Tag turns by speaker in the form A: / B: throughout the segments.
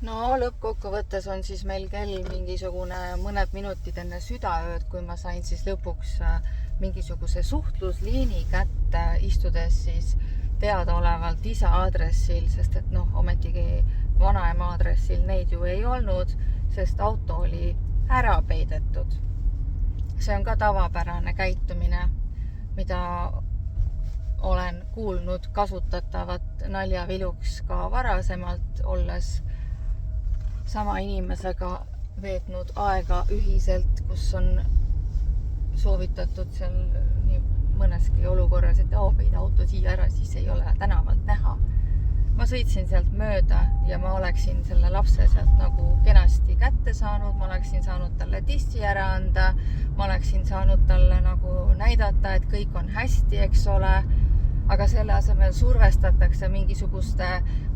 A: no lõppkokkuvõttes on siis meil kell mingisugune mõned minutid enne südaööd, kui ma sain siis lõpuks mingisuguse suhtlusliini kätte, istudes siis teadaolevalt isa aadressil, sest et noh, ometigi vanaema aadressil neid ju ei olnud, sest auto oli ära peidetud. See on ka tavapärane käitumine, mida olen kuulnud kasutatavat naljaviluks ka varasemalt, olles sama inimesega veetnud aega ühiselt, kus on soovitatud seal nii mõneski olukorras, et peida auto siia ära, siis ei ole tänavalt näha. Ma sõitsin sealt mööda ja ma oleksin selle lapse sealt nagu kenasti kätte saanud, ma oleksin saanud talle tissi ära anda, ma oleksin saanud talle nagu näidata, et kõik on hästi, eks ole, aga selle asemel survestatakse mingisuguste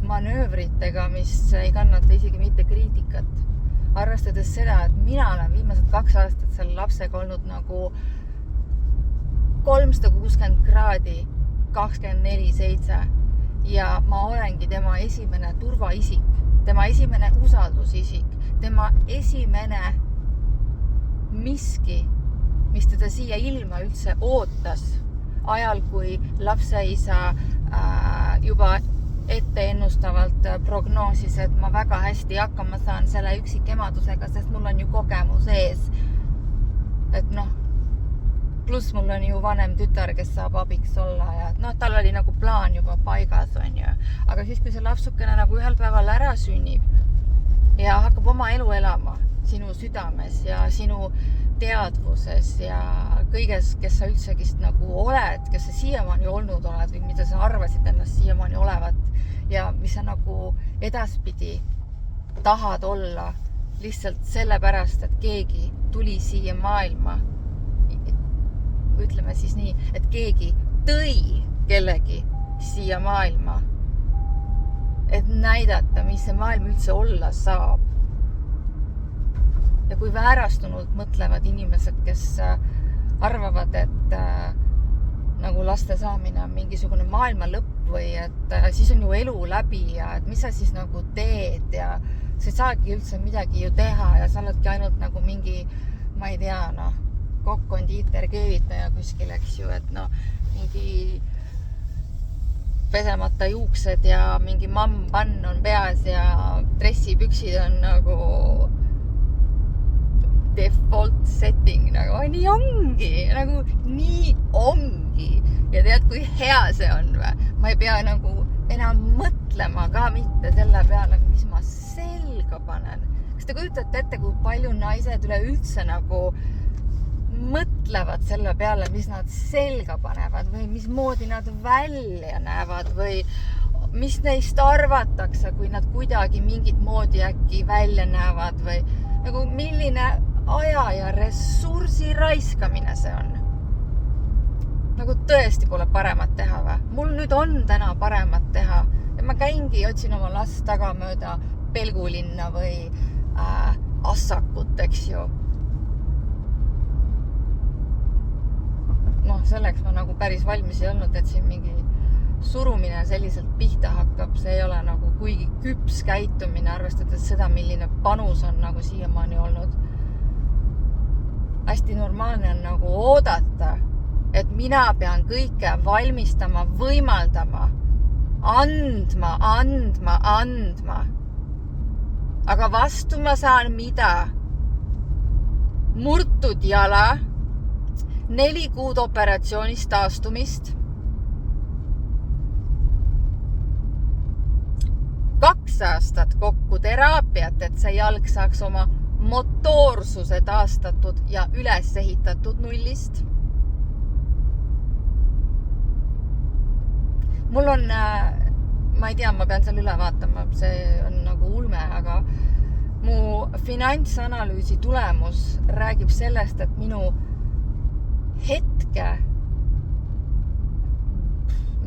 A: manöövritega, mis ei kannata isegi mitte kriitikat. Arvestades seda, et mina olen viimased 2 aastat selle lapsega olnud nagu 360 kraadi 24/7 ja ma olengi tema esimene turvaisik, tema esimene usaldusisik, tema esimene miski, mis teda siia ilma üldse ootas. Ajal, kui lapseisa juba ette ennustavalt prognoosis, et ma väga hästi hakkama saan selle üksikemadusega, sest mul on ju kogemus ees. Et noh, pluss mul on ju vanem tütar, kes saab abiks olla ja noh, tal oli nagu plaan juba paigas, on ju. Aga siis, kui see lapsukene nagu ühel päeval ära sünnib ja hakkab oma elu elama sinu südames ja sinu teadvuses ja kõiges, kes sa üldsegist nagu oled, kes sa siiamaani olnud oled või mida sa arvasid ennast siiamaani olevat ja mis sa nagu edaspidi tahad olla lihtsalt sellepärast, et keegi tuli siia maailma. Ütleme siis nii, et keegi tõi kellegi siia maailma, et näidata, mis see maailm üldse olla saab. Ja kui väärastunud mõtlevad inimesed, kes arvavad, et nagu laste saamine on mingisugune maailma lõpp või et siis on ju elu läbi ja et mis sa siis nagu teed ja sa ei saagi üldse midagi ju teha ja sa oledki ainult nagu mingi, ma ei tea, noh, kokk-kondiiter keevitaja kuskil, eks ju, et noh, mingi pesemata juuksed ja mingi mamm-pann on peas ja dressipüksid on nagu default setting, nagu nii ongi. Ja tead, kui hea see on või? Ma ei pea nagu enam mõtlema ka mitte selle peale, mis ma selga panen. Kas te kujutate ette, kui palju naised üleüldse nagu mõtlevad selle peale, mis nad selga panevad või mismoodi nad välja näevad või mis neist arvatakse, kui nad kuidagi mingit moodi äkki välja näevad või nagu milline aja ja ressursi raiskamine see on. Nagu tõesti pole paremat teha või? Mul nüüd on täna paremat teha ja ma käingi, otsin oma last tagamööda Pelgulinna või Assakut, eks ju. Noh, selleks ma nagu päris valmis ei olnud, et siin mingi surumine selliselt pihta hakkab. See ei ole nagu kuigi küps käitumine, arvestades seda, milline panus on nagu siiamaani olnud. Hästi normaalne on nagu oodata, et mina pean kõike valmistama, võimaldama, andma. Aga vastu ma saan mida? Murtud jala, 4 kuud operatsioonist taastumist, 2 aastat kokku teraapiat, et see jalg saaks oma motoorsuse taastatud ja üles ehitatud nullist. Mul on, ma ei tea, ma pean seal üle vaatama, see on nagu ulme, aga mu finantsanalüüsi tulemus räägib sellest, et minu hetke,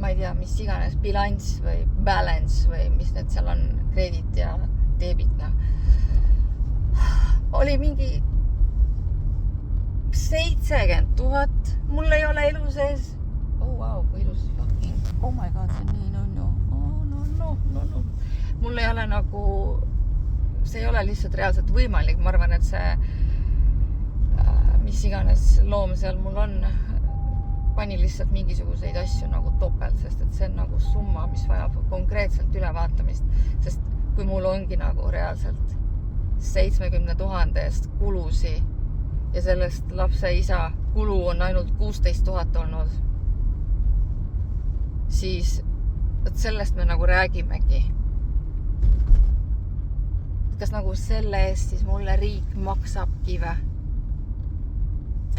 A: ma ei tea, mis iganes, bilanss või balance või mis need seal on, kredit ja debitna, oli mingi 70 000. Mul ei ole elu sees. Oh wow, kui ilus fucking. Oh my god, see on nii no. Mul ei ole nagu see ei ole lihtsalt reaalselt võimalik. Ma arvan, et see, mis iganes loom seal mul on, pani lihtsalt mingisuguseid asju nagu topelt, sest et see on nagu summa, mis vajab konkreetselt ülevaatamist. Sest kui mul ongi nagu reaalselt 70 000 eest kulusi ja sellest lapse isa kulu on ainult 16 000 olnud, siis sellest me nagu räägimegi. Kas nagu selle eest siis mulle riik maksabki või?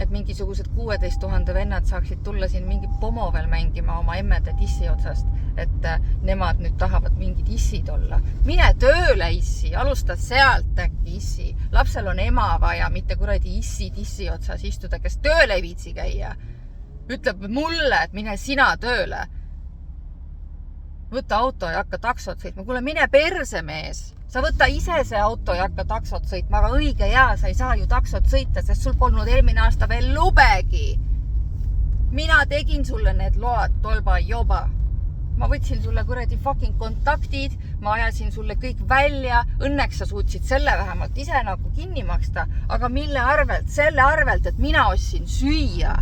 A: Et mingisugused 16 000 vennad saaksid tulla siin mingi pomo veel mängima oma emmede dissi otsast, et nemad nüüd tahavad mingid issid olla. Mine tööle issi, alustad sealt äkki issi. Lapsel on ema vaja, mitte kuradi issi dissi otsas istuda, kes tööle ei viitsi käia. Ütleb mulle, et mine sina tööle. Võta auto ja hakka taksot sõitma. Kuule, mine perse mees. Sa võta ise see auto ja hakka taksot sõitma, aga õige jaa, sa ei saa ju taksot sõita, sest sul polnud eelmine aasta veel lubegi. Mina tegin sulle need load, tolba joba. Ma võtsin sulle kuradi fucking kontaktid, ma ajasin sulle kõik välja, õnneks sa suutsid selle vähemalt ise nagu kinni maksta, aga mille arvelt? Selle arvelt, et mina ostsin süüa,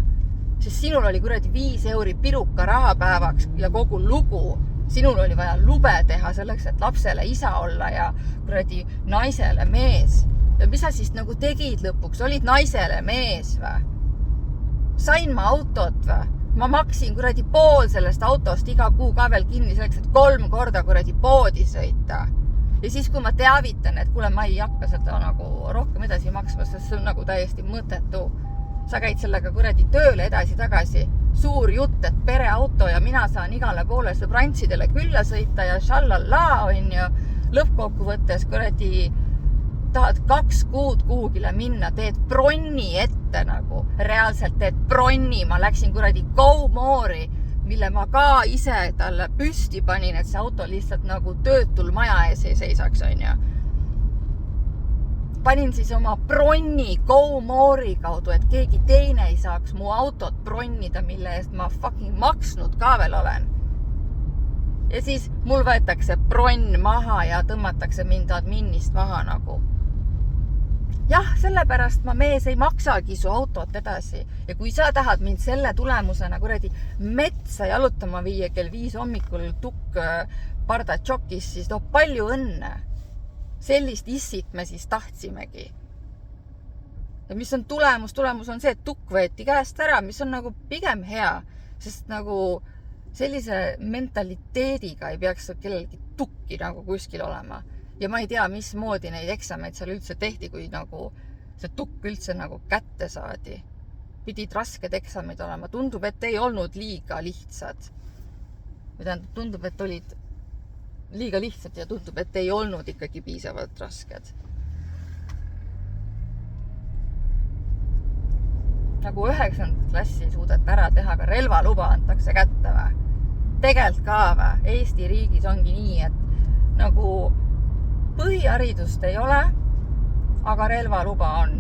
A: sest sinul oli kuradi 5 euri piruka rahapäevaks ja kogu lugu. Sinul oli vaja lube teha selleks, et lapsele isa olla ja kuradi naisele mees. Ja mis sa siis nagu tegid lõpuks? Olid naisele mees või? Sain ma autot või? Ma maksin kuradi pool sellest autost iga kuu ka veel kinni selleks, et 3 korda kuradi poodi sõita. Ja siis, kui ma teavitan, et kuule, ma ei hakka seda nagu rohkem edasi maksma, sest see on nagu täiesti mõttetu. Sa käid sellega kuradi tööle edasi-tagasi. Suur jutt, et pereauto ja mina saan igale poole sõbrantsidele külla sõita ja šallalla on ju. Lõppkokkuvõttes kuradi tahad 2 kuud kuhugile minna, teed bronni ette nagu. Reaalselt teed bronni, ma läksin kuradi Go-Moori, mille ma ka ise talle püsti panin, et see auto lihtsalt nagu töötul maja ees ei seisaks on ju. Panin siis oma bronni Go-Moori kaudu, et keegi teine ei saaks mu autot bronnida, mille eest ma fucking maksnud ka veel olen. Ja siis mul võetakse bronn maha ja tõmmatakse mind administ maha nagu. Jah, sellepärast ma mees ei maksagi su autot edasi. Ja kui sa tahad mind selle tulemusena kuradi metsa jalutama viia kell 5 hommikul tukk parda tšokis, siis palju õnne. Sellist issit me siis tahtsimegi. Ja mis on tulemus? Tulemus on see, et tukk võeti käest ära, mis on nagu pigem hea, sest nagu sellise mentaliteediga ei peaks kellelgi tukki nagu kuskil olema. Ja ma ei tea, mismoodi neid eksameid seal üldse tehti, kui nagu see tukk üldse nagu kätte saadi. Pidid rasked eksamid olema. Tundub, et ei olnud liiga lihtsad. Tundub, et olid liiga lihtsalt ja tundub, et ei olnud ikkagi piisavalt rasked. Nagu 9. klassi suudad ära teha, aga relvaluba antakse kätte või? Tegelt ka või? Eesti riigis ongi nii, et nagu põhiharidust ei ole, aga relvaluba on.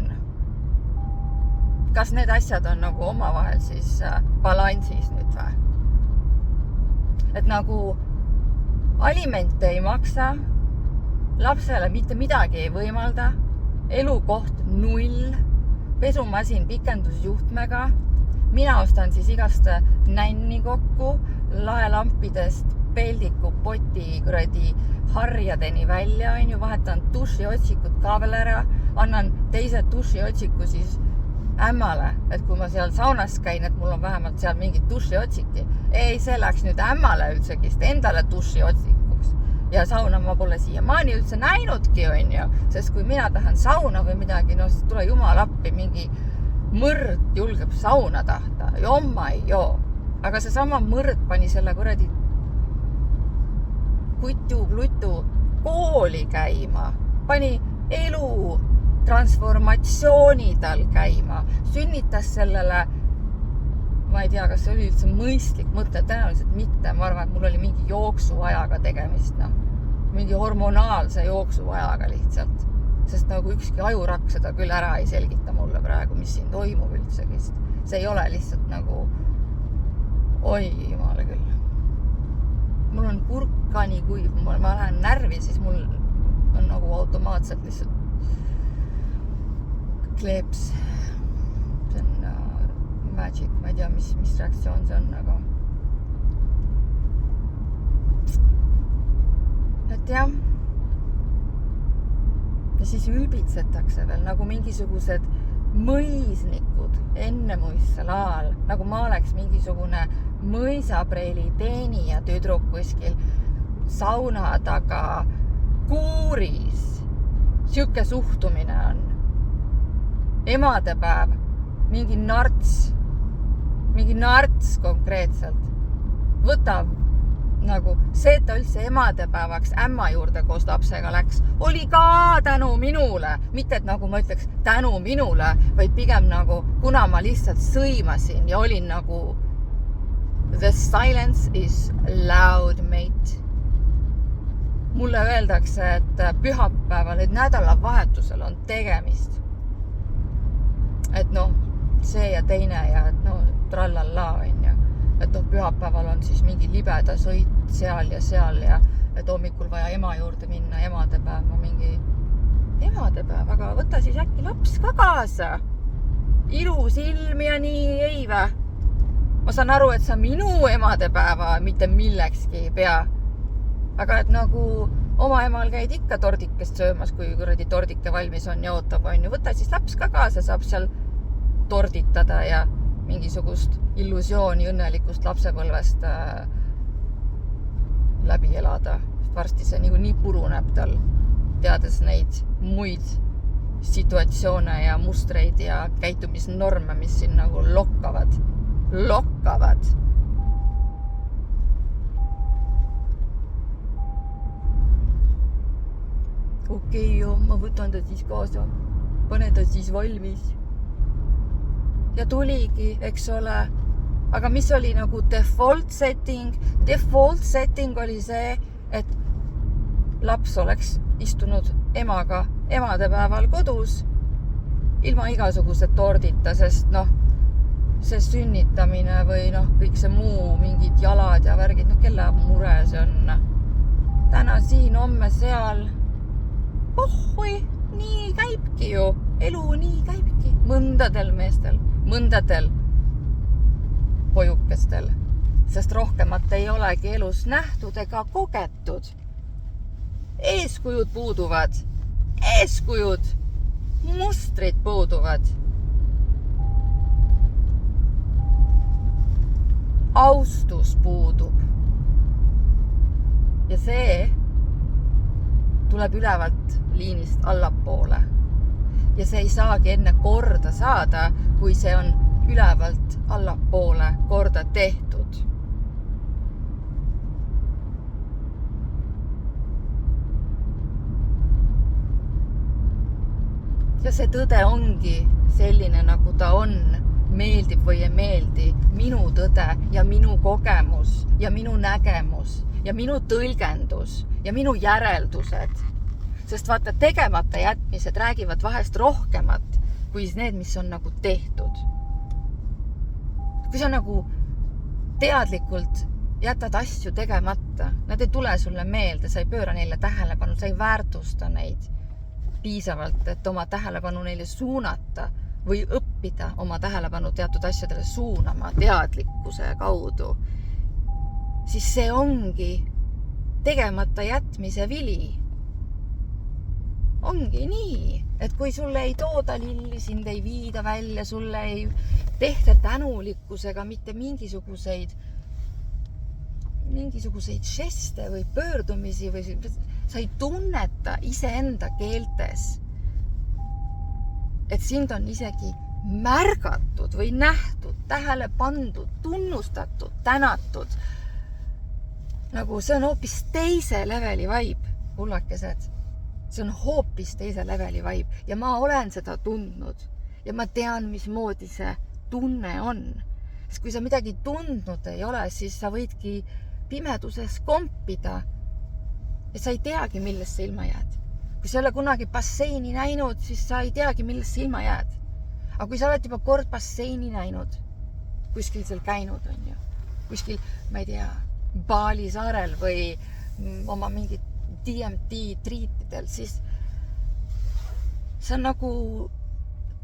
A: Kas need asjad on nagu omavahel siis balansis nüüd või? Et nagu alimente ei maksa, lapsele mitte midagi ei võimalda, elukoht 0, pesumasin pikendusjuhtmega, mina ostan siis igast nänni kokku, laelampidest peldiku poti kuradi harjadeni välja, on ju, vahetan dušiotsikud ka veel ära, annan teise dušiotsiku siis ämmale, et kui ma seal saunas käin, et mul on vähemalt seal mingid dušiotsiki. Ei, see läks nüüd ämmale üldsegist, endale dušiotsikuks. Ja sauna ma pole siiamaani üldse näinudki, on ju, sest kui mina tahan sauna või midagi, no siis tule jumal appi, mingi mõrd julgeb sauna tahta. Jomma ei joo. Aga see sama mõrd pani selle kuradi kutu-plutu kooli käima. Pani elu transformatsiooni tal käima, sünnitas sellele, ma ei tea, kas see oli üldse mõistlik mõte, tõenäoliselt mitte, ma arvan, et mul oli mingi jooksuajaga tegemist, no. Mingi hormonaalse jooksuajaga lihtsalt, sest nagu ükski ajurakk seda küll ära ei selgita mulle praegu, mis siin toimub üldsegist. See ei ole lihtsalt nagu, oi jumale küll. Mul on kurkani kuiv, ma lähen närvi, siis mul on nagu automaatselt lihtsalt kleeps. See on magic, ma ei tea, mis reaktsioon see on, aga et jah. Ja siis ülbitsetakse veel nagu mingisugused mõisnikud ennemuissel ajal, nagu ma oleks mingisugune mõisapreili teenija tüdruk kuskil sauna taga kuuris. Siuke suhtumine on. Emadepäev, mingi narts konkreetselt. Võtab nagu see, et ta üldse emadepäevaks ämma juurde koos lapsega läks, oli ka tänu minule. Mitte, et nagu ma ütleks tänu minule, vaid pigem nagu, kuna ma lihtsalt sõimasin ja olin nagu the silence is loud, mate. Mulle öeldakse, et pühapäeval, et nädalavahetusel on tegemist. Et noh, see ja teine ja et no trallalla on ju. Et noh, pühapäeval on siis mingi libeda sõit seal ja et hommikul vaja ema juurde minna, emadepäev, ma mingi emadepäev, aga võta siis äkki laps ka kaasa. Ilus ilm ja nii ei vä. Ma saan aru, et sa minu emadepäeva mitte millekski ei pea. Aga et nagu oma emal käid ikka tordikest söömas, kui kuradi tordike valmis on ja ootab on ju. Võta siis laps ka kaasa, saab seal torditada ja mingisugust illusiooni õnnelikust lapsepõlvest läbi elada. Varsti see nii puruneb tal, teades neid muid situatsioone ja mustreid ja käitumisnorme, mis siin nagu lokkavad. Okei, joo, ma võtan ta siis kaasa. Pane ta siis valmis. Ja tuligi, eks ole. Aga mis oli nagu default setting? Default setting oli see, et laps oleks istunud emaga emadepäeval kodus ilma igasuguse tordita, sest noh, see sünnitamine või noh, kõik see muu, mingid jalad ja värgid, noh, kelle mure see on. Täna siin, homme seal. Ohhui, nii käibki ju. Elu nii käibki. Mõndadel meestel, mõndadel pojukestel. Sest rohkemat ei olegi elus nähtud ega kogetud. Eeskujud puuduvad. Eeskujud. Mustrid puuduvad. Austus puudub. Ja see tuleb ülevalt liinist allapoole. Ja see ei saagi enne korda saada, kui see on ülevalt allapoole korda tehtud. Ja see tõde ongi selline, nagu ta on, meeldib või ei meeldi, minu tõde ja minu kogemus ja minu nägemus ja minu tõlgendus ja minu järeldused. Sest vaata, tegemata jätmised räägivad vahest rohkemat kui need, mis on nagu tehtud. Kui sa nagu teadlikult jätad asju tegemata, nad ei tule sulle meelde, sa ei pööra neile tähelepanu, sa ei väärtusta neid piisavalt, et oma tähelepanu neile suunata või õppida oma tähelepanu teatud asjadele suunama teadlikkuse kaudu, siis see ongi tegemata jätmise vili. Ongi nii, et kui sulle ei tooda lilli, sind ei viida välja, sulle ei tehta tänulikkusega mitte mingisuguseid žeste või pöördumisi või sa ei tunneta iseenda keeltes, et sind on isegi märgatud või nähtud, tähele pandud, tunnustatud, tänatud. Nagu see on hoopis teise leveli vibe, kullakesed. See on hoopis teise leveli vibe ja ma olen seda tundnud ja ma tean, mismoodi see tunne on. Sest kui sa midagi tundnud ei ole, siis sa võidki pimeduses kompida ja sa ei teagi, millest sa ilma jääd. Kui sa ei ole kunagi basseini näinud, siis sa ei teagi, millest sa ilma jääd. Aga kui sa oled juba kord basseini näinud, kuskil seal käinud on ju, kuskil, ma ei tea, Bali saarel või oma mingit DMT triitidel, siis see on nagu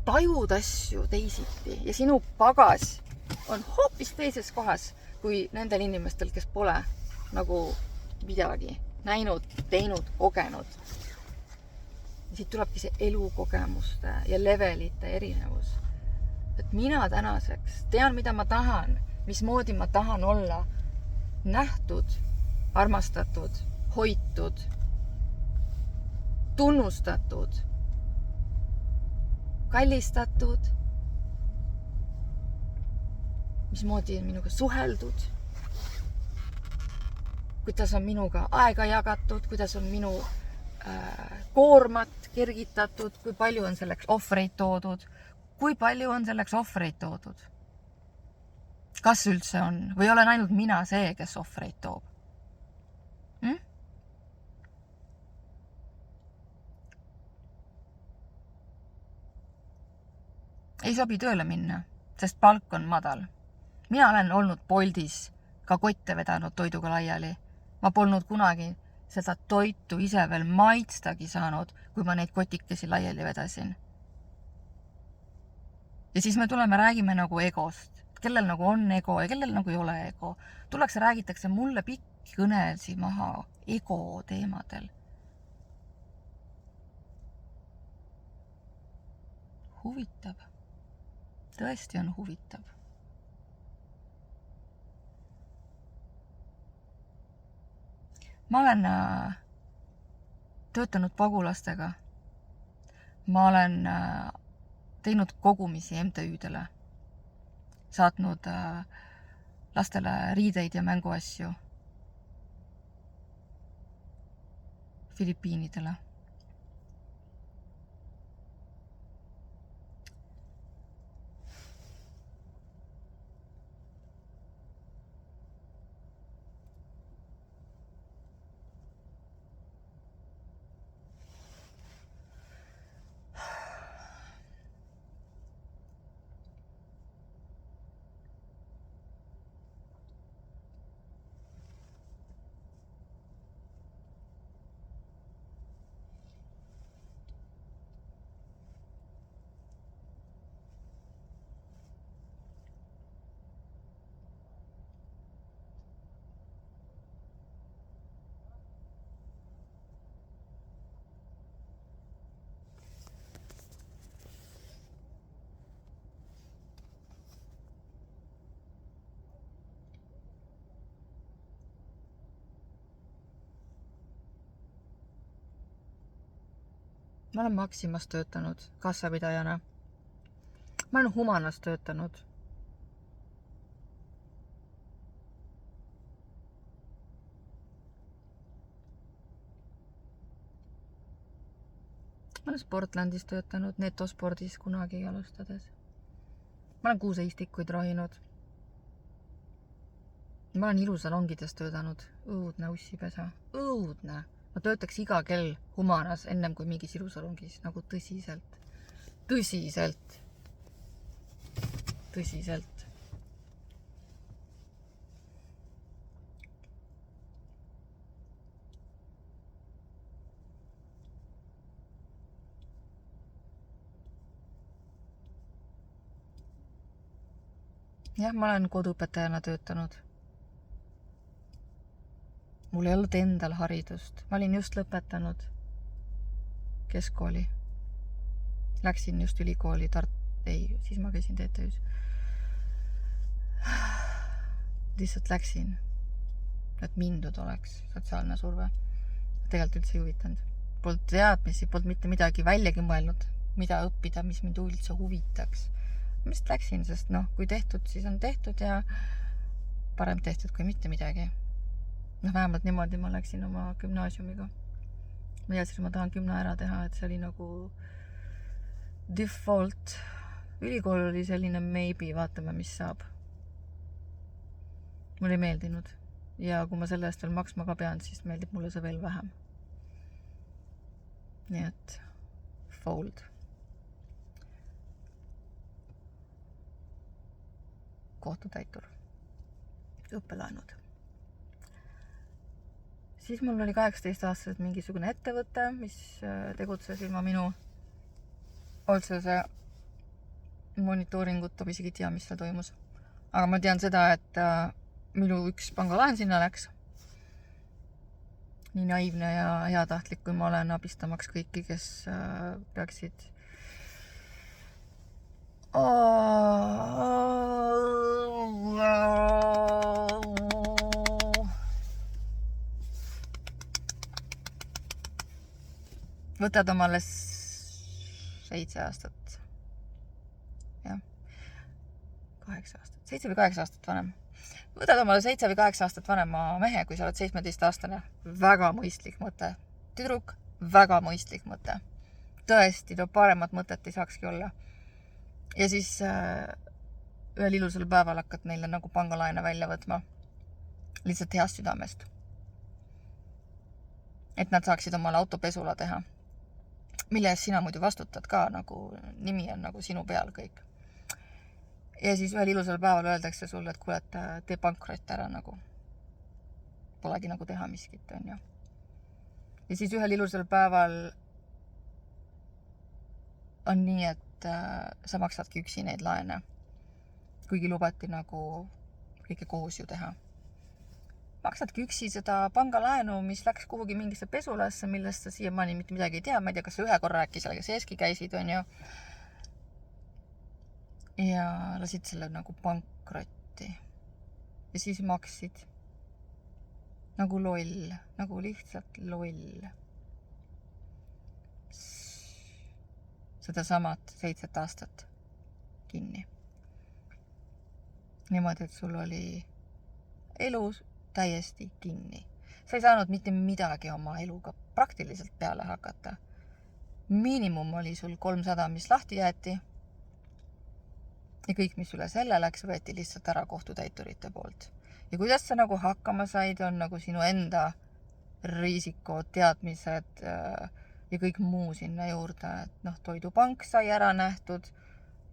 A: tajud asju teisiti ja sinu pagas on hoopis teises kohas kui nendel inimestel, kes pole nagu midagi näinud, teinud, kogenud. Siit tulebki see elukogemuste ja levelite erinevus. Et mina tänaseks tean, mida ma tahan, mismoodi ma tahan olla nähtud, armastatud, hoitud, tunnustatud, kallistatud, mismoodi on minuga suheldud, kuidas on minuga aega jagatud, kuidas on minu koormat kergitatud, kui palju on selleks ohvreid toodud, Kas üldse on? Või olen ainult mina see, kes ohvreid toob? Ei sobi tööle minna, sest palk on madal. Mina olen olnud Boltis ka kotte vedanud toiduga laiali. Ma polnud kunagi seda toitu ise veel maitstagi saanud, kui ma neid kotikesi laiali vedasin. Ja siis me tuleme räägime nagu egost. Kellel nagu on ego ja kellel nagu ei ole ego. Tullakse räägitakse mulle pikki kõnelsi maha ego teemadel. Huvitav. Tõesti on huvitav. Ma olen töötanud pagulastega. Ma olen teinud kogumisi MTÜ-dele. Saatnud lastele riideid ja mänguasju Filipiinidele. Ma olen Maximas töötanud kassapidajana. Ma olen Humanas töötanud. Ma olen Sportlandis töötanud, Netospordis kunagi alustades. Ma olen kuuseistikuid rohinud. Ma olen ilusalongides töötanud. Õudne ussipesa. Õudne. Ma töötaks iga kell Humanas ennem kui mingis ilusalongis. Nagu tõsiselt. Tõsiselt. Tõsiselt. Jah, ma olen koduõpetajana töötanud. Mul ei olnud endal haridust. Ma olin just lõpetanud keskkooli. Läksin just ülikooli siis ma käisin TTÜs. Lihtsalt läksin, et mindud oleks sotsiaalne surve. Tegelikult üldse ei huvitanud. Polnud teadmisi, polnud mitte midagi väljagi mõelnud, mida õppida, mis mind üldse huvitaks. Ma just läksin, sest kui tehtud, siis on tehtud ja parem tehtud kui mitte midagi. Vähemalt niimoodi ma läksin oma gümnaasiumiga. Ma teadsin, ma tahan 10 ära teha, et see oli nagu default. Ülikool oli selline maybe, vaatame, mis saab. Mulle ei meeldinud. Ja kui ma selle eest veel maksma ka pean, siis meeldib mulle see veel vähem. Nii et fold. Kohtutäitur. Õppelaenud. Siis mul oli 18-aastaselt mingisugune ettevõte, mis tegutses ilma minu otsese monitooringut isegi ei tea, mis seal toimus. Aga ma tean seda, et minu üks pangalaen sinna läks. Nii naiivne ja heatahtlik, kui ma olen, abistamaks kõiki, kes peaksid võtad omale 7 aastat. Jah. 8 aastat. 7 või 8 aastat vanem. Võtad omale 7 või 8 aastat vanema mehe, kui sa oled 17-aastane. Väga mõistlik mõte. Tüdruk, väga mõistlik mõte. Tõesti, paremat mõtet ei saakski olla. Ja siis ühel ilusal päeval hakkad neile nagu pangalaene välja võtma. Lihtsalt heast südamest. Et nad saaksid omale autopesula teha. Mille eest sina muidu vastutad ka, nagu nimi on nagu sinu peal kõik. Ja siis ühel ilusal päeval öeldakse sulle, et kuule, et tee pankrot ära nagu. Polegi nagu teha miskit, on ju. Ja siis ühel ilusal päeval on nii, et sa maksadki üksi neid laene. Kuigi lubati nagu kõike koos ju teha. Maksadki üksi seda pangalaenu, mis läks kuhugi mingisse pesulasse, millest sa siiamaani mitte midagi ei tea. Ma ei tea, kas sa ühe korra äkki sellega seeski käisid, on ju. Ja lasid selle nagu pankrotti. Ja siis maksid nagu loll, nagu lihtsalt loll. Seda samat 7 aastat kinni. Niimoodi, et sul oli elus täiesti kinni. Sa ei saanud mitte midagi oma eluga praktiliselt peale hakata. Miinimum oli sul 300, mis lahti jäeti. Ja kõik, mis üle selle läks, võeti lihtsalt ära kohtutäiturite poolt. Ja kuidas sa nagu hakkama said, on nagu sinu enda riisiko teadmised ja kõik muu sinna juurde. Et toidupank sai ära nähtud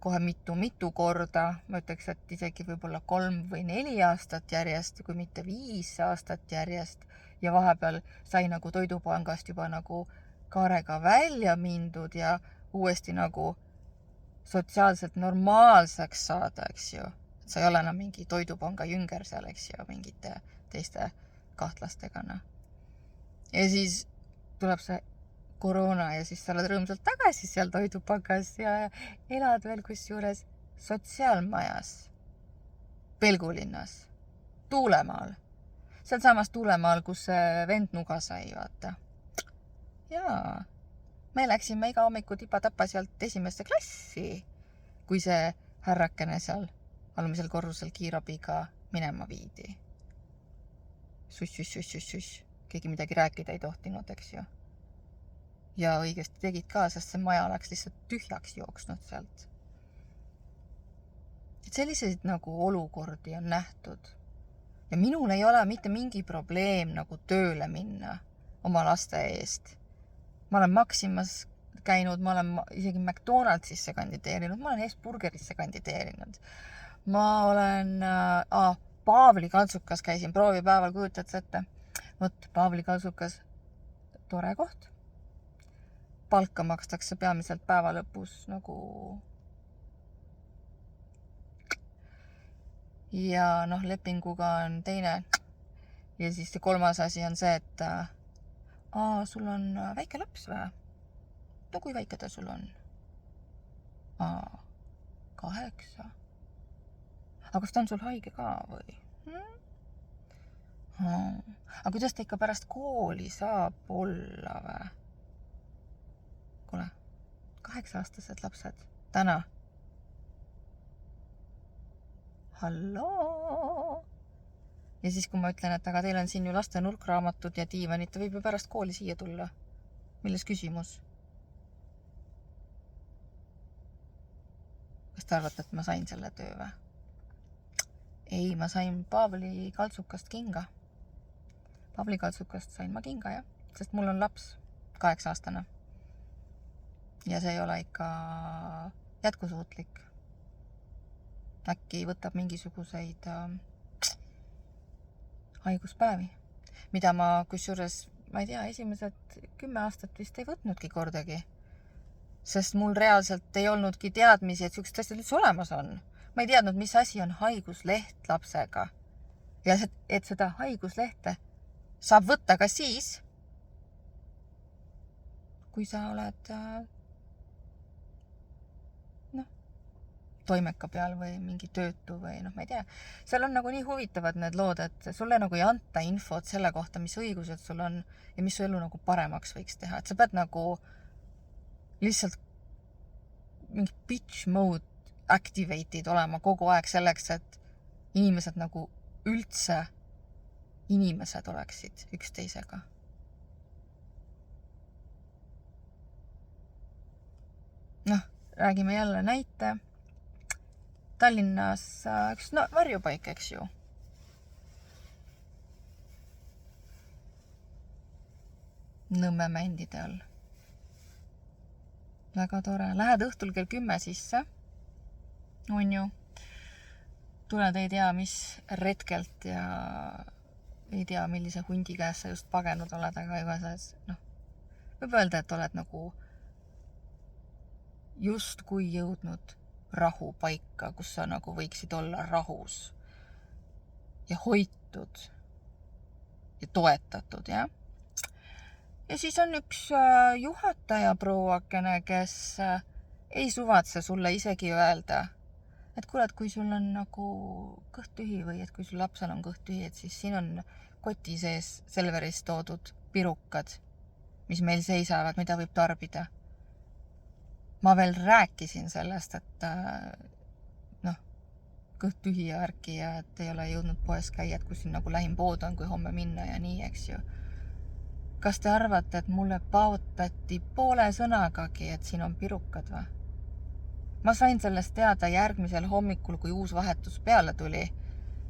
A: kohe mitu korda. Ma ütleks, et isegi võib-olla 3 või 4 aastat järjest, kui mitte 5 aastat järjest. Ja vahepeal sai nagu toidupangast juba nagu kaarega välja mindud ja uuesti nagu sotsiaalselt normaalseks saada, eks ju. Et sa ei ole enam mingi toidupanga jünger seal, eks ju, mingite teiste kahtlastega. Ja siis tuleb see koroona ja siis sa oled rõõmsalt tagasi seal toidupangas ja elad veel kusjuures sotsiaalmajas, Pelgulinnas, Tuulemaal. Seal samas Tuulemaal, kus see vend nuga sai, vaata. Jaa, me läksime iga hommiku tipa-tapa sealt 1. klassi, kui see härrakene seal alumisel korrusel kiirabiga minema viidi. Suss. Keegi midagi rääkida ei tohtinud, eks ju. Ja õigesti tegid ka, sest see maja oleks lihtsalt tühjaks jooksnud sealt. Et selliseid nagu olukordi on nähtud. Ja minul ei ole mitte mingi probleem nagu tööle minna oma laste eest. Ma olen Maximas käinud, ma olen isegi McDonaldsisse kandideerinud, ma olen Hesburgerisse kandideerinud. Ma olen Paavli Kaltsukas käisin proovipäeval, kujutad sa ette. Võt, Paavli Kaltsukas, tore koht. Palka makstakse peamiselt päeva lõpus nagu. Ja lepinguga on teine. Ja siis see 3. asi on see, et sul on väike laps või? No kui väike ta sul on? 8. Aga kas ta on sul haige ka või? Aga kuidas ta ikka pärast kooli saab olla või? Kuule, 8-aastased lapsed. Täna. Halloo. Ja siis, kui ma ütlen, et aga teil on siin ju laste nurkraamatud ja diivanid, ta võib ju pärast kooli siia tulla. Milles küsimus? Kas te arvate, et ma sain selle töö või? Ei, ma sain Paavli Kaltsukast kinga. Paavli Kaltsukast sain ma kinga, jah. Sest mul on laps 8-aastane. Ja see ei ole ikka jätkusuutlik. Äkki võtab mingisuguseid haiguspäevi, mida ma kusjuures, ma ei tea, esimesed 10 aastat vist ei võtnudki kordagi. Sest mul reaalselt ei olnudki teadmisi, et siuksed asjad üldse olemas on. Ma ei teadnud, mis asi on haigusleht lapsega. Ja et seda haiguslehte saab võtta ka siis, kui sa oled toimeka peal või mingi töötu või ma ei tea. Seal on nagu nii huvitavad need lood, et sulle nagu ei anta infot selle kohta, mis õigused sul on ja mis su elu nagu paremaks võiks teha. Et sa pead nagu lihtsalt mingi bitch mode activated olema kogu aeg selleks, et inimesed nagu üldse inimesed oleksid üksteisega. Räägime jälle näite. Tallinnas üks varjupaik, eks ju. Nõmme mändide all. Väga tore. Lähed õhtul kell 10 sisse. On ju. Tuled ei tea, mis retkelt ja ei tea, millise hundi käes sa just pagenud oled, aga igatahes, võib öelda, et oled nagu just kui jõudnud rahupaika, kus sa nagu võiksid olla rahus ja hoitud ja toetatud, jah. Ja siis on üks juhataja prouakene, kes ei suvatse sulle isegi öelda, et kuule, kui sul on nagu kõht tühi või et kui sul lapsel on kõht tühi, et siis siin on koti sees Selveris toodud pirukad, mis meil seisavad, mida võib tarbida. Ma veel rääkisin sellest, et kõht tühi ja värki ja et ei ole jõudnud poes käia, et kus siin nagu lähim pood on, kui homme minna ja nii, eks ju. Kas te arvate, et mulle paotati poole sõnagagi, et siin on pirukad või? Ma sain sellest teada järgmisel hommikul, kui uus vahetus peale tuli,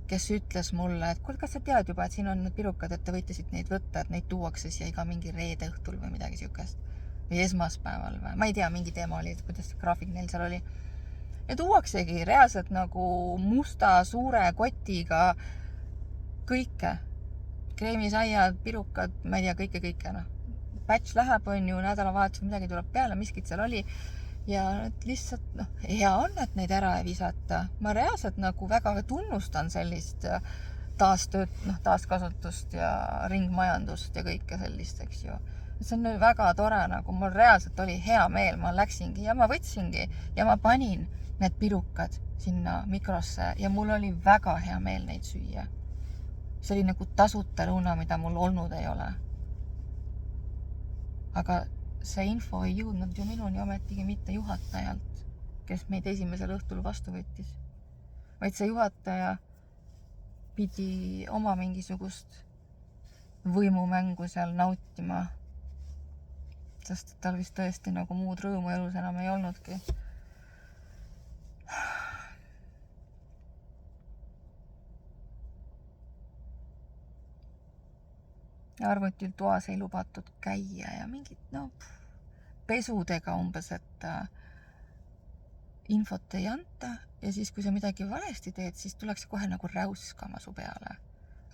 A: kes ütles mulle, et kuule, kas sa tead juba, et siin on need pirukad, et te võite siit neid võtta, et neid tuuakse siia iga mingi reede õhtul või midagi siukest. Või esmaspäeval või. Ma ei tea, mingi teema oli, et kuidas graafik neil seal oli. Ja tuuaksegi reaalselt nagu musta suure kotiga kõike. Kreemisaiad, pirukad, ma ei tea, kõike. Batch läheb, on ju, nädalavahetus midagi tuleb peale, miskit seal oli. Ja lihtsalt, hea on, et neid ära ei visata. Ma reaalselt nagu väga tunnustan sellist taaskasutust ja ringmajandust ja kõike sellist, eks ju. See on väga tore, nagu mul reaalselt oli hea meel, ma läksingi ja ma võtsingi ja ma panin need pirukad sinna mikrosse ja mul oli väga hea meel neid süüa. See oli nagu tasuta lõuna, mida mul olnud ei ole. Aga see info ei jõudnud ju minuni ometigi mitte juhatajalt, kes meid esimesel õhtul vastu võttis. Vaid see juhataja pidi oma mingisugust võimumängu seal nautima. Sest tal vist tõesti nagu muud rõõmu elus enam ei olnudki. Ja arvutil toas ei lubatud käia ja mingid, pesudega umbes, et infot ei anta ja siis, kui sa midagi valesti teed, siis tuleks kohe nagu räuskama su peale.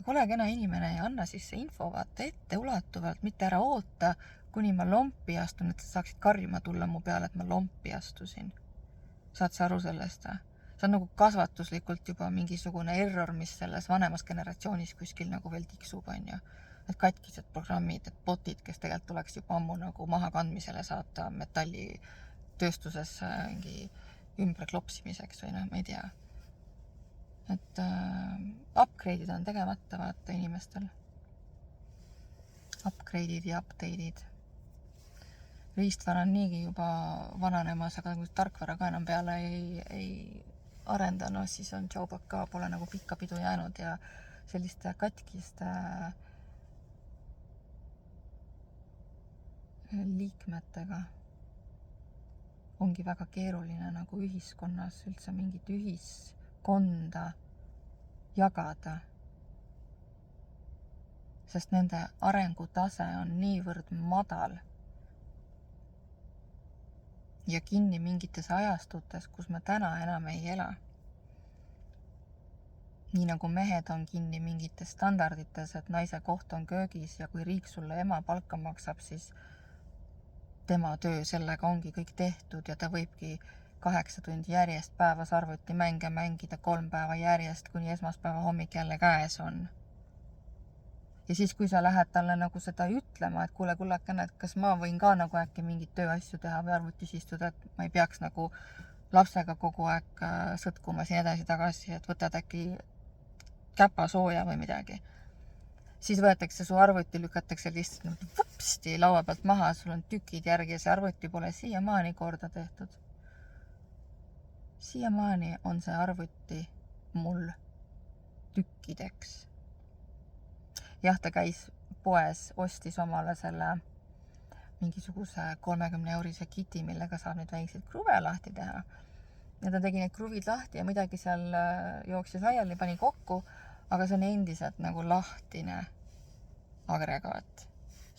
A: Aga ole kena inimene ja anna siis see info vaata ette ulatuvalt, mitte ära oota, kuni ma lompi astun, et sa saaksid karjuma tulla mu peale, et ma lompi astusin. Saad sa aru sellest? See on nagu kasvatuslikult juba mingisugune error, mis selles vanemas generatsioonis kuskil nagu veel tiksub, on ju. Et katkised programmid, et botid, kes tegelikult tuleks juba ammu nagu maha kandmisele saata metallitööstuses mingi ümbre klopsimiseks või ma ei tea. Et upgrade'id on tegemata vaata inimestel. Upgrade'id ja update'id. Riistvara on niigi juba vananemas, aga kui tarkvara ka enam peale ei arenda, siis on Joubak ka pole nagu pikka pidu jäänud ja selliste katkiste liikmetega ongi väga keeruline nagu ühiskonnas üldse mingit ühiskonda jagada. Sest nende arengutase on niivõrd madal ja kinni mingites ajastutes, kus me täna enam ei ela. Nii nagu mehed on kinni mingites standardites, et naise koht on köögis ja kui riik sulle ema palka maksab, siis tema töö sellega ongi kõik tehtud ja ta võibki 8 tundi järjest päevas arvutimänge mängida 3 päeva järjest, kuni esmaspäeva hommik jälle käes on. Ja siis, kui sa lähed talle nagu seda ütlema, et kuule, kullakene, et kas ma võin ka nagu äkki mingit tööasju teha või arvutis istuda, et ma ei peaks nagu lapsega kogu aeg sõtkuma siin edasi-tagasi, et võtad äkki käpasooja või midagi. Siis võetakse su arvuti, lükatakse lihtsalt vupsti laua pealt maha, sul on tükid järgi ja see arvuti pole siiamaani korda tehtud. Siiamaani on see arvuti mul tükkideks. Jah, ta käis poes, ostis omale selle mingisuguse 30-eurise kiti, millega saab neid väikseid kruve lahti teha. Ja ta tegi need kruvid lahti ja midagi seal jooksis laiali, pani kokku, aga see on endiselt nagu lahtine agregaat.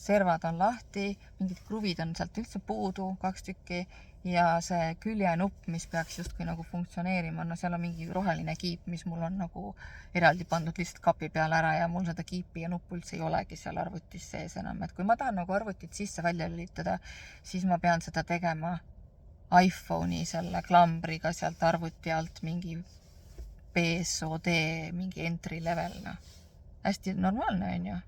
A: Servad on lahti, mingid kruvid on sealt üldse puudu, 2 tükki, ja see küljenupp, mis peaks justkui nagu funktsioneerima, no seal on mingi roheline kiip, mis mul on nagu eraldi pandud lihtsalt kapi peale ära ja mul seda kiipi ja nuppu üldse ei olegi seal arvutis sees enam. Et kui ma tahan nagu arvutit sisse välja lülitada, siis ma pean seda tegema iPhone'i selle klambriga sealt arvuti alt mingi BSOD, mingi entry level. Hästi normaalne on ju.